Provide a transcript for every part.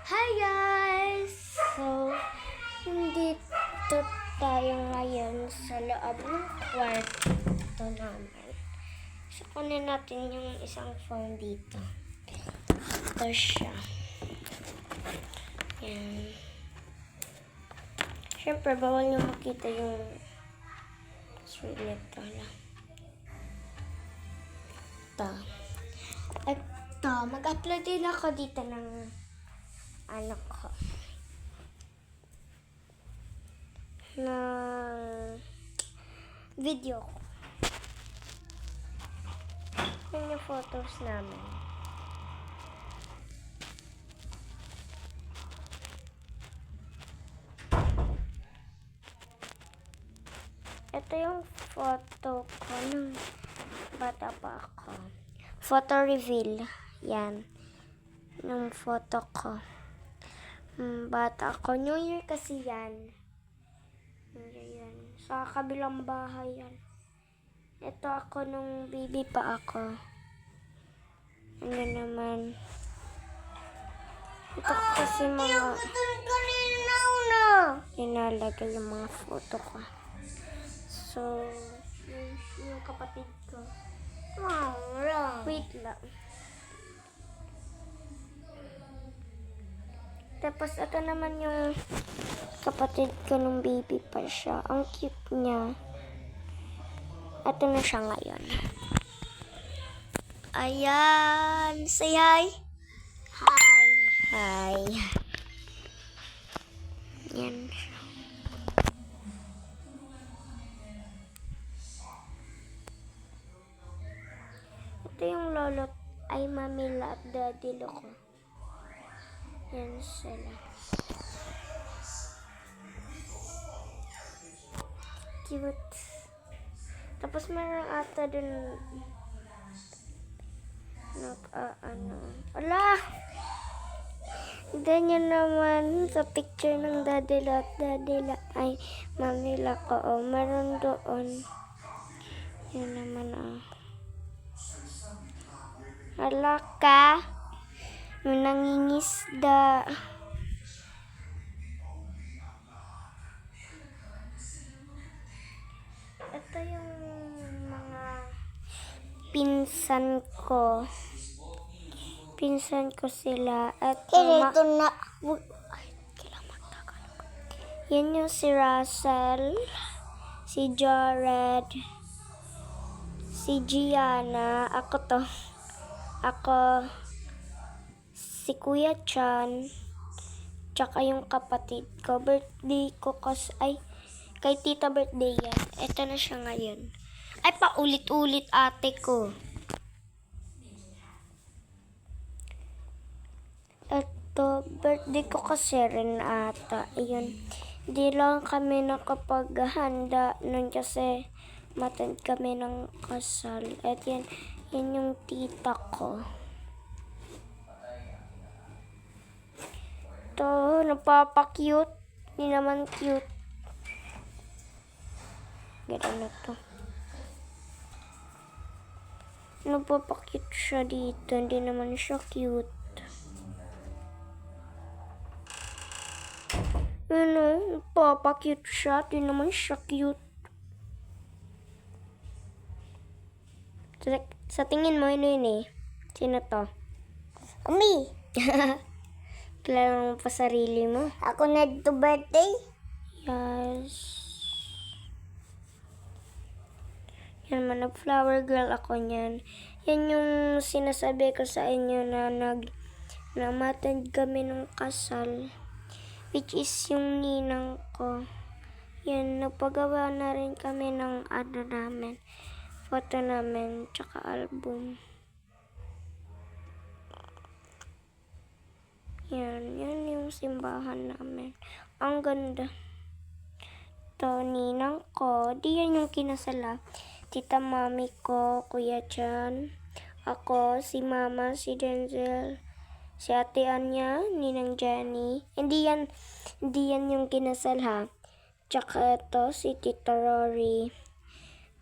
Hi guys! So, nandito tayo ngayon sa loob ng kwarto namin. So, kunin natin yung isang phone dito. Ito siya. Yan. Siyempre, bawal nyo makita yung screen nito lang. Ito. Mag-upload din ako dito ng anak ko. Ng video ko. Yan yung photos namin. Ito yung photo ko nung bata pa ako. Photo reveal. Yan. Yung photo ko. Bata ako. New Year kasi yan. Yan. Sa kabilang bahay yan. Ito ako nung baby pa ako. Ano naman. Ito kasi mga inalagay yung mga photo ko. So, yung kapatid ko. Wait lang. Tapos, ito naman yung kapatid ko nung baby pa siya. Ang cute niya. Ito na siya ngayon. Ayan. Say hi. Hi. Hi. Yan siya. Ito yung lolo ay mamila at daddy ko. Yan sila. Cute. Tapos meron ata dun ala! Ganyan naman sa picture ng dadila at dadila ay mamila ko. Oh, meron doon. Yan naman Ala ka! May nangingisda. Ito yung mga pinsan ko. Pinsan ko sila. At Ito na. yan yung si Russell, si Jared, si Gianna, ako to. Ako, si Kuya Chan, tsaka yung kapatid ko. Birthday ko kasi, kay tita birthday yan. Ito na siya ngayon. Ay, paulit-ulit ate ko. Ito, birthday ko kasi rin ata. Ayun. Di lang kami nakapaghanda nun kasi matend kami ng kasal. At yan yung tita ko. Ito, napapa-cute. Hindi naman cute. Ganun na to. Napapa-cute siya dito. Hindi naman siya cute. Ano, napapa-cute siya. Hindi naman siya cute. Sa tingin mo, ano yun eh? Sino to? Umi, Kilala mo pa sarili mo? ako na dito birthday. Yes. Yan man, nag-flower girl ako niyan. Yan yung sinasabi ko sa inyo na namattend kami ng kasal. Which is yung ninang ko. Yan, nagpagawa na rin kami ng namin. Photo namin, tsaka album. Yan yung simbahan namin. Ang ganda. To, ninang ko. Di yan yung kinasala. Tita mami ko, Kuya Chan. Ako, si mama, si Denzel. Si ate Anya, ninang Jenny. Hindi yan yung kinasal ha. Tsaka ito, si Tita Rory.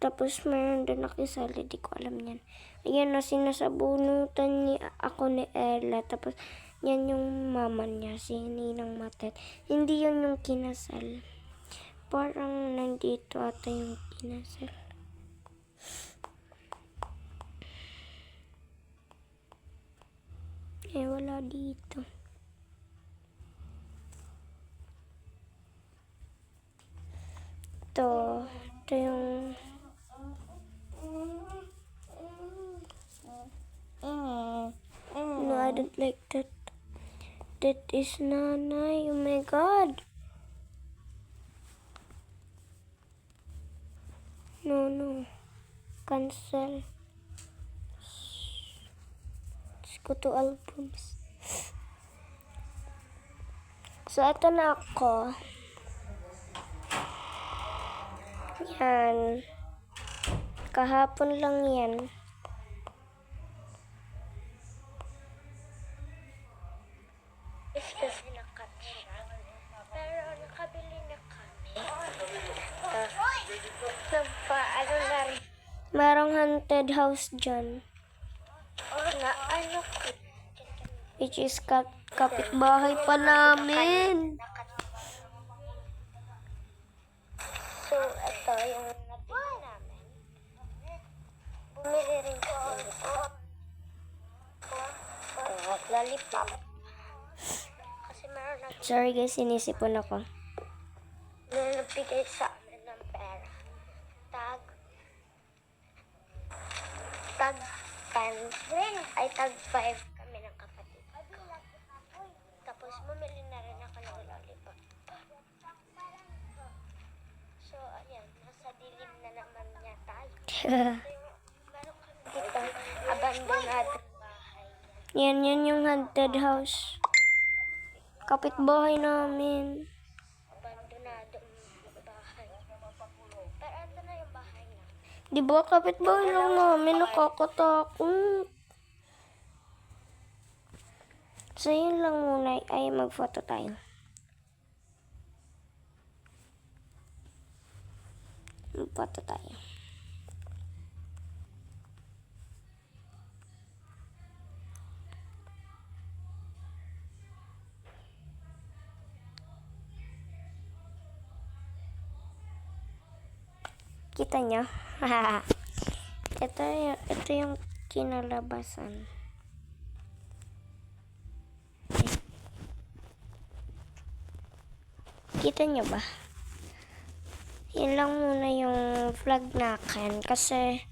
Tapos meron doon nakisali, di ko alam yan. Ayan na, sinasabunutan ako ni Ella. Tapos Yan yung mama niya, si Ninang Matet. Hindi yun yung kinasal. Parang nandito ata yung kinasal. Eh, wala dito. Ito yung no, I don't like that. That is nanay. Oh my God. No. Cancel. Let's go to albums. So, ito na ako. Yan. Kahapon lang yan. Kasi nakat siya. Pero nakabili na kami. Nagpaano na rin. Merong haunted house dyan. Na ano ko. Which is kapitbahay pa namin. So, ito yung nabili namin. Bumili rin kami. Lollipop. Kasi meron na... Sorry guys, sinisipon ako. Meron nagbigay sa amin ng pera. Tag 10. Ay, tag 5 kami ng kapatid ko. Tapos, bumili na rin ako ng lollipop. So, ayan. Nasa dilim na naman niya tayo. Meron kami dito. Abandonado bahay. Yan yung haunted house. Kapitbahay namin. Abandonado bahay. Pero ito na yung bahay na. Di ba kapitbahay lang namin? Nakakatakot. So, yun lang muna. Ay, mag-photo tayo. Mag-photo tayo. Kita nyo? ito yung kinalabasan. Kita nyo ba? Yan lang muna yung vlog nakin kasi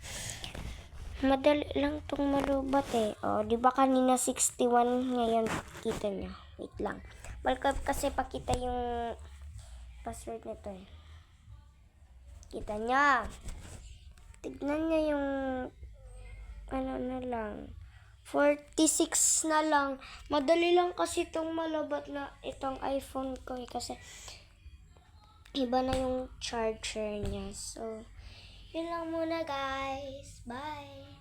madali lang tong malubat eh. O, di ba kanina 61 ngayon kita nyo. Wait lang. Balik kasi pakita yung password nito eh. Kita nyo. Tignan nyo yung ano na lang. 46 na lang. Madali lang kasi itong malabat na itong iPhone ko eh. Kasi iba na yung charger niya. So, yun lang muna guys. Bye!